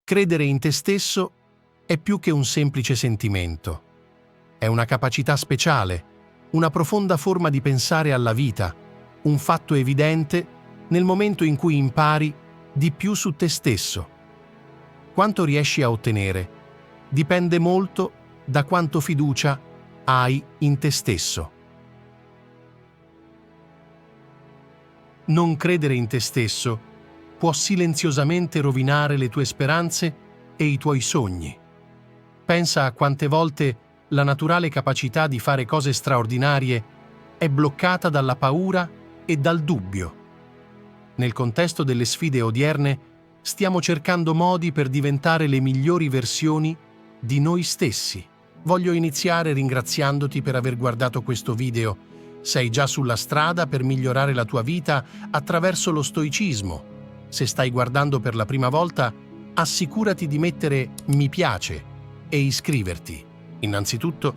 Credere in te stesso è più che un semplice sentimento. È una capacità speciale, una profonda forma di pensare alla vita, un fatto evidente nel momento in cui impari di più su te stesso. Quanto riesci a ottenere dipende molto da quanto fiducia hai in te stesso. Non credere in te stesso può silenziosamente rovinare le tue speranze e i tuoi sogni. Pensa a quante volte la naturale capacità di fare cose straordinarie è bloccata dalla paura e dal dubbio. Nel contesto delle sfide odierne, stiamo cercando modi per diventare le migliori versioni di noi stessi. Voglio iniziare ringraziandoti per aver guardato questo video. Sei già sulla strada per migliorare la tua vita attraverso lo stoicismo. Se stai guardando per la prima volta, assicurati di mettere mi piace e iscriverti. Innanzitutto,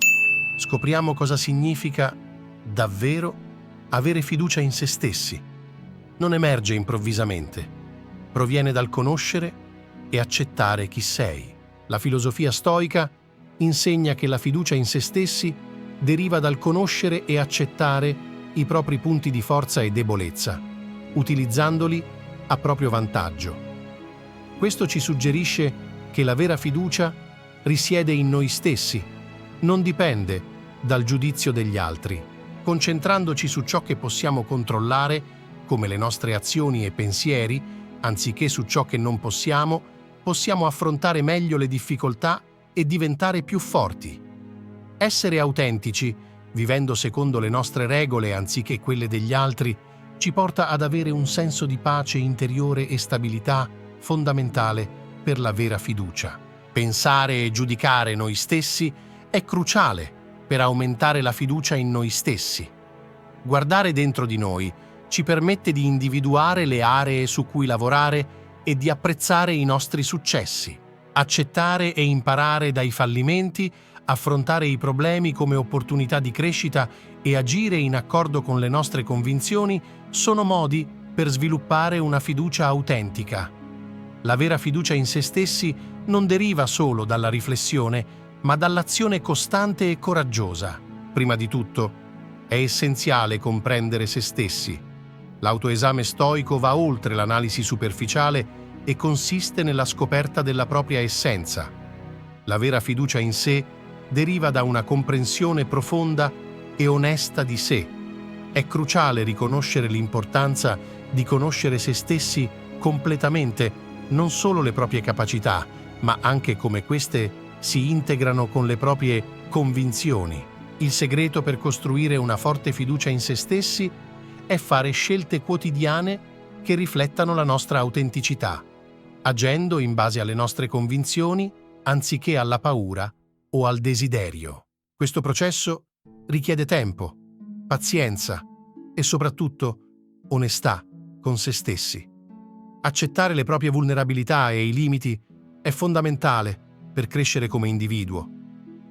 scopriamo cosa significa davvero avere fiducia in se stessi. Non emerge improvvisamente. Proviene dal conoscere e accettare chi sei. La filosofia stoica insegna che la fiducia in se stessi deriva dal conoscere e accettare i propri punti di forza e debolezza, utilizzandoli a proprio vantaggio. Questo ci suggerisce che la vera fiducia risiede in noi stessi, non dipende dal giudizio degli altri. Concentrandoci su ciò che possiamo controllare, come le nostre azioni e pensieri, anziché su ciò che non possiamo affrontare meglio le difficoltà e diventare più forti. Essere autentici, vivendo secondo le nostre regole anziché quelle degli altri, ci porta ad avere un senso di pace interiore e stabilità fondamentale per la vera fiducia. Pensare e giudicare noi stessi è cruciale per aumentare la fiducia in noi stessi. Guardare dentro di noi ci permette di individuare le aree su cui lavorare e di apprezzare i nostri successi. Accettare e imparare dai fallimenti, affrontare i problemi come opportunità di crescita e agire in accordo con le nostre convinzioni sono modi per sviluppare una fiducia autentica. La vera fiducia in se stessi non deriva solo dalla riflessione, ma dall'azione costante e coraggiosa. Prima di tutto, è essenziale comprendere se stessi. L'autoesame stoico va oltre l'analisi superficiale e consiste nella scoperta della propria essenza. La vera fiducia in sé deriva da una comprensione profonda e onesta di sé. È cruciale riconoscere l'importanza di conoscere se stessi completamente, non solo le proprie capacità, ma anche come queste si integrano con le proprie convinzioni. Il segreto per costruire una forte fiducia in se stessi è fare scelte quotidiane che riflettano la nostra autenticità, agendo in base alle nostre convinzioni anziché alla paura o al desiderio. Questo processo richiede tempo, pazienza e soprattutto onestà con se stessi. Accettare le proprie vulnerabilità e i limiti è fondamentale per crescere come individuo.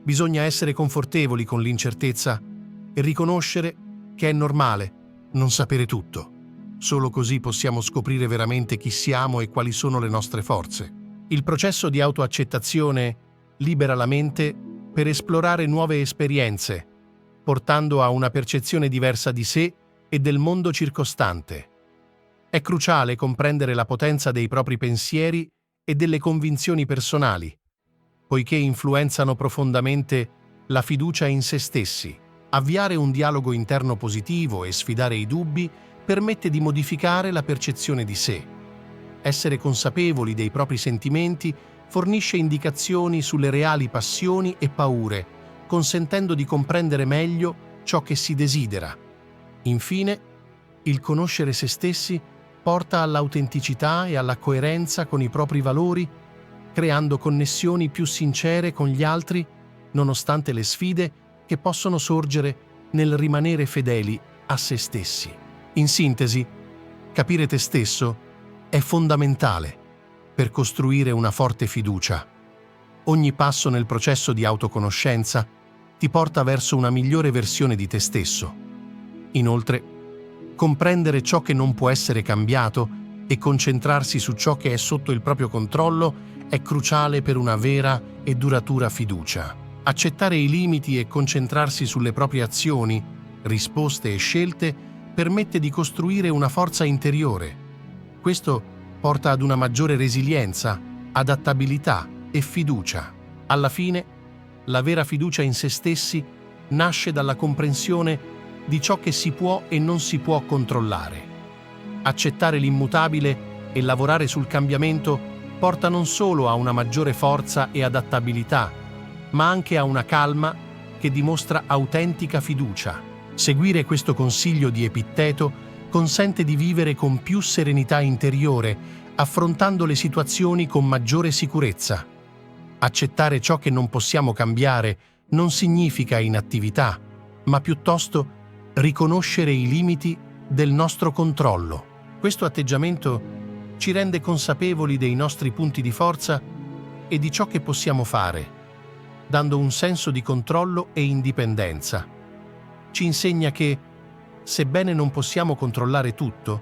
Bisogna essere confortevoli con l'incertezza e riconoscere che è normale non sapere tutto. Solo così possiamo scoprire veramente chi siamo e quali sono le nostre forze. Il processo di autoaccettazione libera la mente per esplorare nuove esperienze, portando a una percezione diversa di sé e del mondo circostante. È cruciale comprendere la potenza dei propri pensieri e delle convinzioni personali, poiché influenzano profondamente la fiducia in se stessi. Avviare un dialogo interno positivo e sfidare i dubbi permette di modificare la percezione di sé. Essere consapevoli dei propri sentimenti fornisce indicazioni sulle reali passioni e paure, consentendo di comprendere meglio ciò che si desidera. Infine, il conoscere se stessi porta all'autenticità e alla coerenza con i propri valori, creando connessioni più sincere con gli altri, nonostante le sfide che possono sorgere nel rimanere fedeli a se stessi. In sintesi, capire te stesso è fondamentale per costruire una forte fiducia. Ogni passo nel processo di autoconoscenza ti porta verso una migliore versione di te stesso. Inoltre, comprendere ciò che non può essere cambiato e concentrarsi su ciò che è sotto il proprio controllo è cruciale per una vera e duratura fiducia. Accettare i limiti e concentrarsi sulle proprie azioni, risposte e scelte permette di costruire una forza interiore. Questo porta ad una maggiore resilienza, adattabilità e fiducia. Alla fine, la vera fiducia in se stessi nasce dalla comprensione di ciò che si può e non si può controllare. Accettare l'immutabile e lavorare sul cambiamento porta non solo a una maggiore forza e adattabilità, ma anche a una calma che dimostra autentica fiducia. Seguire questo consiglio di Epitteto consente di vivere con più serenità interiore, affrontando le situazioni con maggiore sicurezza. Accettare ciò che non possiamo cambiare non significa inattività, ma piuttosto riconoscere i limiti del nostro controllo. Questo atteggiamento ci rende consapevoli dei nostri punti di forza e di ciò che possiamo fare, dando un senso di controllo e indipendenza. Ci insegna che, sebbene non possiamo controllare tutto,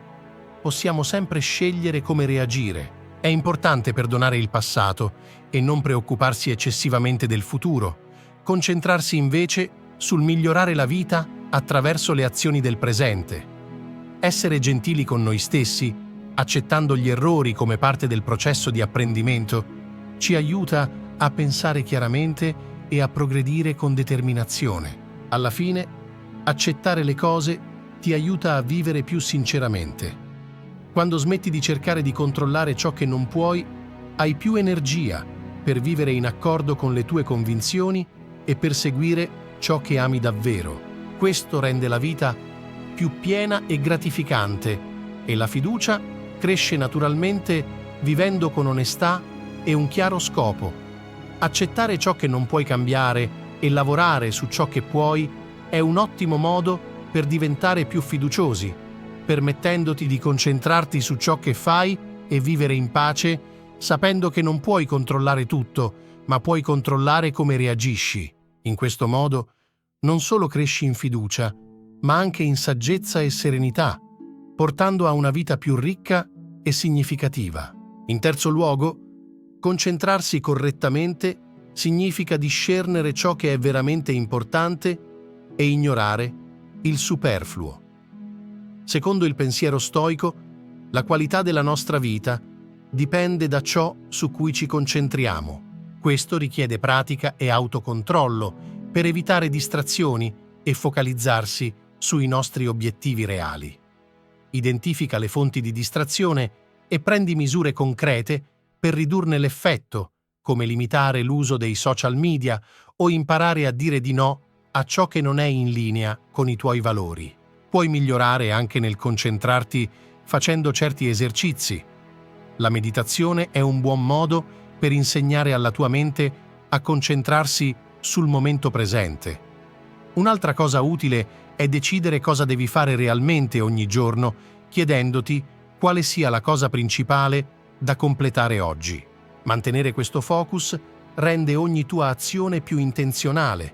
possiamo sempre scegliere come reagire. È importante perdonare il passato e non preoccuparsi eccessivamente del futuro, concentrarsi invece sul migliorare la vita attraverso le azioni del presente. Essere gentili con noi stessi, accettando gli errori come parte del processo di apprendimento, ci aiuta a pensare chiaramente e a progredire con determinazione. Alla fine, accettare le cose ti aiuta a vivere più sinceramente. Quando smetti di cercare di controllare ciò che non puoi, hai più energia per vivere in accordo con le tue convinzioni e perseguire ciò che ami davvero. Questo rende la vita più piena e gratificante e la fiducia cresce naturalmente vivendo con onestà e un chiaro scopo. Accettare ciò che non puoi cambiare e lavorare su ciò che puoi è un ottimo modo per diventare più fiduciosi, permettendoti di concentrarti su ciò che fai e vivere in pace, sapendo che non puoi controllare tutto, ma puoi controllare come reagisci. In questo modo, non solo cresci in fiducia, ma anche in saggezza e serenità, portando a una vita più ricca e significativa. In terzo luogo, concentrarsi correttamente significa discernere ciò che è veramente importante e ignorare il superfluo. Secondo il pensiero stoico, la qualità della nostra vita dipende da ciò su cui ci concentriamo. Questo richiede pratica e autocontrollo per evitare distrazioni e focalizzarsi sui nostri obiettivi reali. Identifica le fonti di distrazione e prendi misure concrete per ridurne l'effetto, come limitare l'uso dei social media o imparare a dire di no a ciò che non è in linea con i tuoi valori. Puoi migliorare anche nel concentrarti facendo certi esercizi. La meditazione è un buon modo per insegnare alla tua mente a concentrarsi sul momento presente. Un'altra cosa utile è decidere cosa devi fare realmente ogni giorno, chiedendoti quale sia la cosa principale da completare oggi. Mantenere questo focus rende ogni tua azione più intenzionale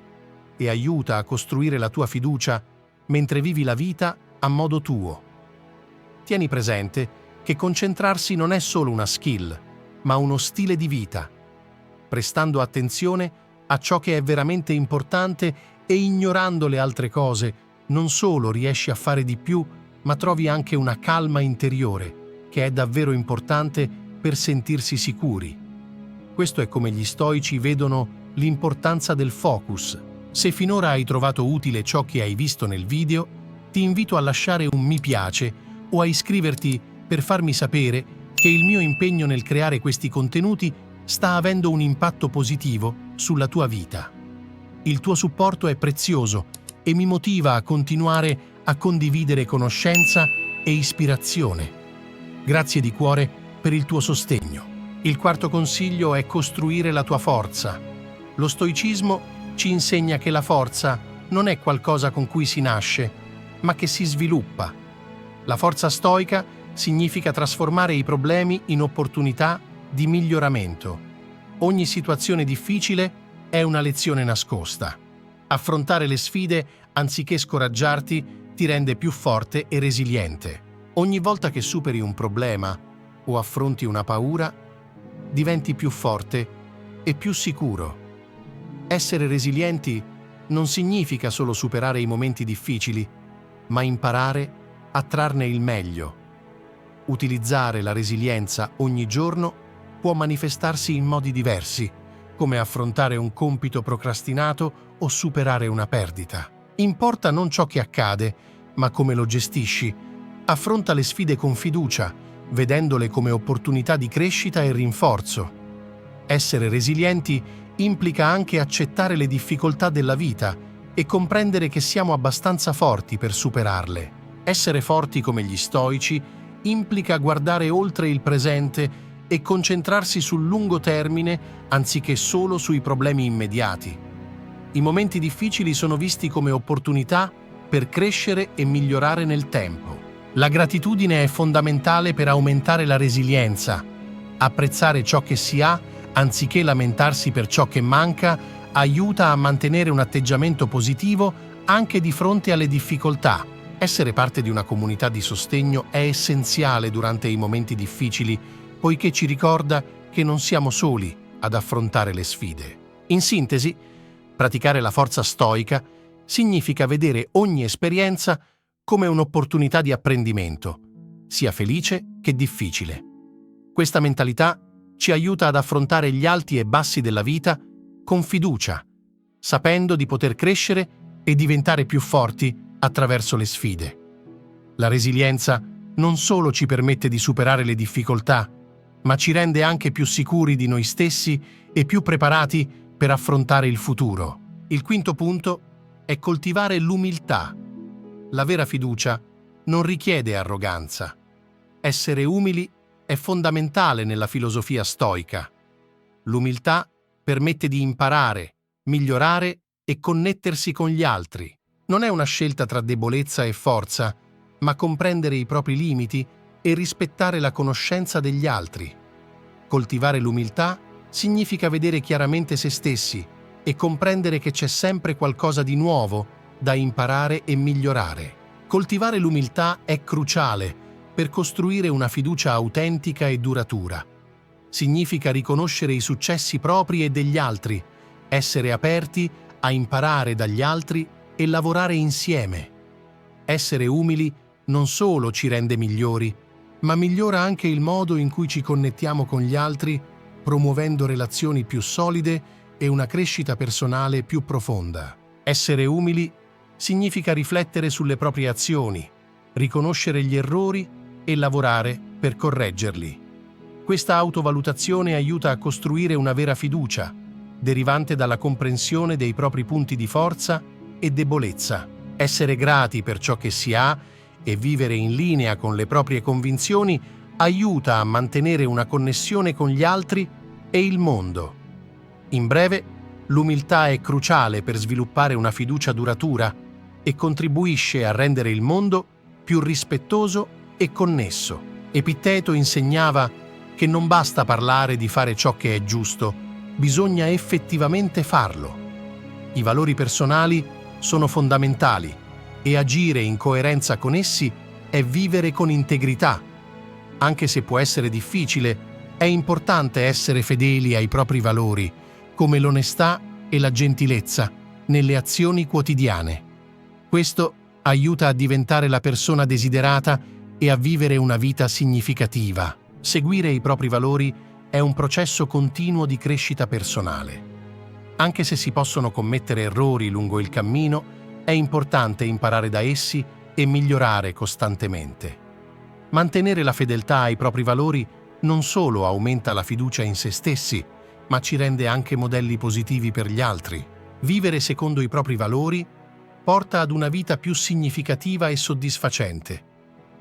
e aiuta a costruire la tua fiducia mentre vivi la vita a modo tuo. Tieni presente che concentrarsi non è solo una skill, ma uno stile di vita, prestando attenzione a ciò che è veramente importante e ignorando le altre cose. Non solo riesci a fare di più, ma trovi anche una calma interiore, che è davvero importante per sentirsi sicuri. Questo è come gli stoici vedono l'importanza del focus. Se finora hai trovato utile ciò che hai visto nel video, ti invito a lasciare un mi piace o a iscriverti per farmi sapere che il mio impegno nel creare questi contenuti sta avendo un impatto positivo sulla tua vita. Il tuo supporto è prezioso e mi motiva a continuare a condividere conoscenza e ispirazione. Grazie di cuore per il tuo sostegno. Il quarto consiglio è costruire la tua forza. Lo stoicismo ci insegna che la forza non è qualcosa con cui si nasce, ma che si sviluppa. La forza stoica significa trasformare i problemi in opportunità di miglioramento. Ogni situazione difficile è una lezione nascosta. Affrontare le sfide, anziché scoraggiarti, ti rende più forte e resiliente. Ogni volta che superi un problema o affronti una paura, diventi più forte e più sicuro. Essere resilienti non significa solo superare i momenti difficili, ma imparare a trarne il meglio. Utilizzare la resilienza ogni giorno può manifestarsi in modi diversi, come affrontare un compito procrastinato o superare una perdita. Importa non ciò che accade, ma come lo gestisci. Affronta le sfide con fiducia, vedendole come opportunità di crescita e rinforzo. Essere resilienti implica anche accettare le difficoltà della vita e comprendere che siamo abbastanza forti per superarle. Essere forti come gli stoici implica guardare oltre il presente e concentrarsi sul lungo termine anziché solo sui problemi immediati. I momenti difficili sono visti come opportunità per crescere e migliorare nel tempo. La gratitudine è fondamentale per aumentare la resilienza. Apprezzare ciò che si ha, anziché lamentarsi per ciò che manca, aiuta a mantenere un atteggiamento positivo anche di fronte alle difficoltà. Essere parte di una comunità di sostegno è essenziale durante i momenti difficili, poiché ci ricorda che non siamo soli ad affrontare le sfide. In sintesi, praticare la forza stoica significa vedere ogni esperienza come un'opportunità di apprendimento, sia felice che difficile. Questa mentalità ci aiuta ad affrontare gli alti e bassi della vita con fiducia, sapendo di poter crescere e diventare più forti attraverso le sfide. La resilienza non solo ci permette di superare le difficoltà, ma ci rende anche più sicuri di noi stessi e più preparati per affrontare il futuro. Il quinto punto è coltivare l'umiltà. La vera fiducia non richiede arroganza. Essere umili è fondamentale nella filosofia stoica. L'umiltà permette di imparare, migliorare e connettersi con gli altri. Non è una scelta tra debolezza e forza, ma comprendere i propri limiti e rispettare la conoscenza degli altri. Coltivare l'umiltà significa vedere chiaramente se stessi e comprendere che c'è sempre qualcosa di nuovo da imparare e migliorare. Coltivare l'umiltà è cruciale per costruire una fiducia autentica e duratura. Significa riconoscere i successi propri e degli altri, essere aperti a imparare dagli altri e lavorare insieme. Essere umili non solo ci rende migliori, ma migliora anche il modo in cui ci connettiamo con gli altri, promuovendo relazioni più solide e una crescita personale più profonda. Essere umili significa riflettere sulle proprie azioni, riconoscere gli errori e lavorare per correggerli. Questa autovalutazione aiuta a costruire una vera fiducia, derivante dalla comprensione dei propri punti di forza e debolezza. Essere grati per ciò che si ha e vivere in linea con le proprie convinzioni aiuta a mantenere una connessione con gli altri e il mondo. In breve, l'umiltà è cruciale per sviluppare una fiducia duratura e contribuisce a rendere il mondo più rispettoso e connesso. Epitteto insegnava che non basta parlare di fare ciò che è giusto, bisogna effettivamente farlo. I valori personali sono fondamentali e agire in coerenza con essi è vivere con integrità. Anche se può essere difficile, è importante essere fedeli ai propri valori, come l'onestà e la gentilezza, nelle azioni quotidiane. Questo aiuta a diventare la persona desiderata e a vivere una vita significativa. Seguire i propri valori è un processo continuo di crescita personale. Anche se si possono commettere errori lungo il cammino, è importante imparare da essi e migliorare costantemente. Mantenere la fedeltà ai propri valori non solo aumenta la fiducia in se stessi, ma ci rende anche modelli positivi per gli altri. Vivere secondo i propri valori porta ad una vita più significativa e soddisfacente,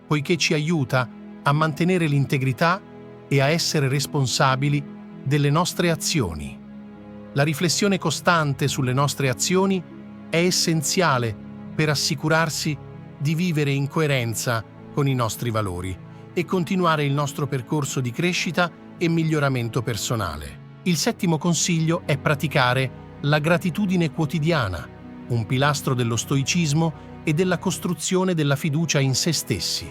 poiché ci aiuta a mantenere l'integrità e a essere responsabili delle nostre azioni. La riflessione costante sulle nostre azioni è essenziale per assicurarsi di vivere in coerenza con i nostri valori e continuare il nostro percorso di crescita e miglioramento personale. Il settimo consiglio è praticare la gratitudine quotidiana, un pilastro dello stoicismo e della costruzione della fiducia in se stessi.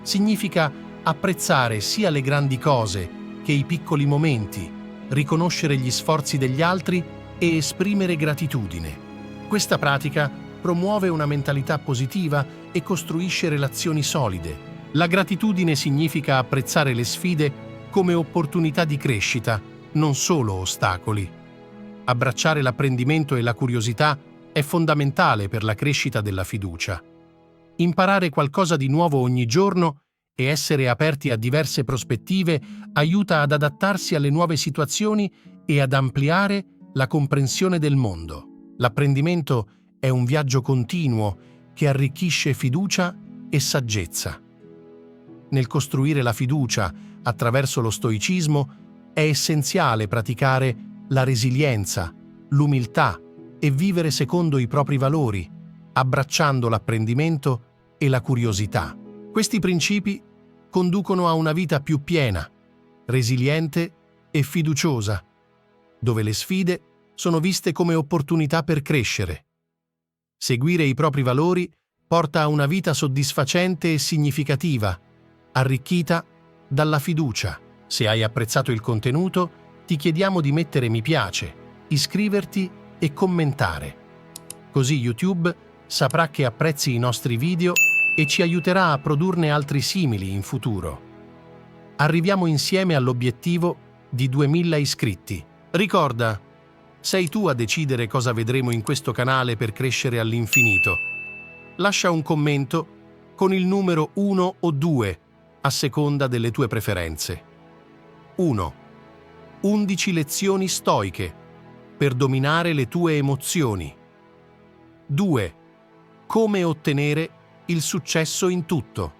Significa apprezzare sia le grandi cose che anche i piccoli momenti, riconoscere gli sforzi degli altri e esprimere gratitudine. Questa pratica promuove una mentalità positiva e costruisce relazioni solide. La gratitudine significa apprezzare le sfide come opportunità di crescita, non solo ostacoli. Abbracciare l'apprendimento e la curiosità è fondamentale per la crescita della fiducia. Imparare qualcosa di nuovo ogni giorno e essere aperti a diverse prospettive aiuta ad adattarsi alle nuove situazioni e ad ampliare la comprensione del mondo. L'apprendimento è un viaggio continuo che arricchisce fiducia e saggezza. Nel costruire la fiducia attraverso lo stoicismo è essenziale praticare la resilienza, l'umiltà e vivere secondo i propri valori, abbracciando l'apprendimento e la curiosità. Questi principi conducono a una vita più piena, resiliente e fiduciosa, dove le sfide sono viste come opportunità per crescere. Seguire i propri valori porta a una vita soddisfacente e significativa, arricchita dalla fiducia. Se hai apprezzato il contenuto, ti chiediamo di mettere mi piace, iscriverti e commentare. Così YouTube saprà che apprezzi i nostri video e ci aiuterà a produrne altri simili in futuro. Arriviamo insieme all'obiettivo di 2000 iscritti. Ricorda, sei tu a decidere cosa vedremo in questo canale per crescere all'infinito. Lascia un commento con il numero 1 o 2, a seconda delle tue preferenze. 1. 11 lezioni stoiche per dominare le tue emozioni. 2. Come ottenere il successo in tutto.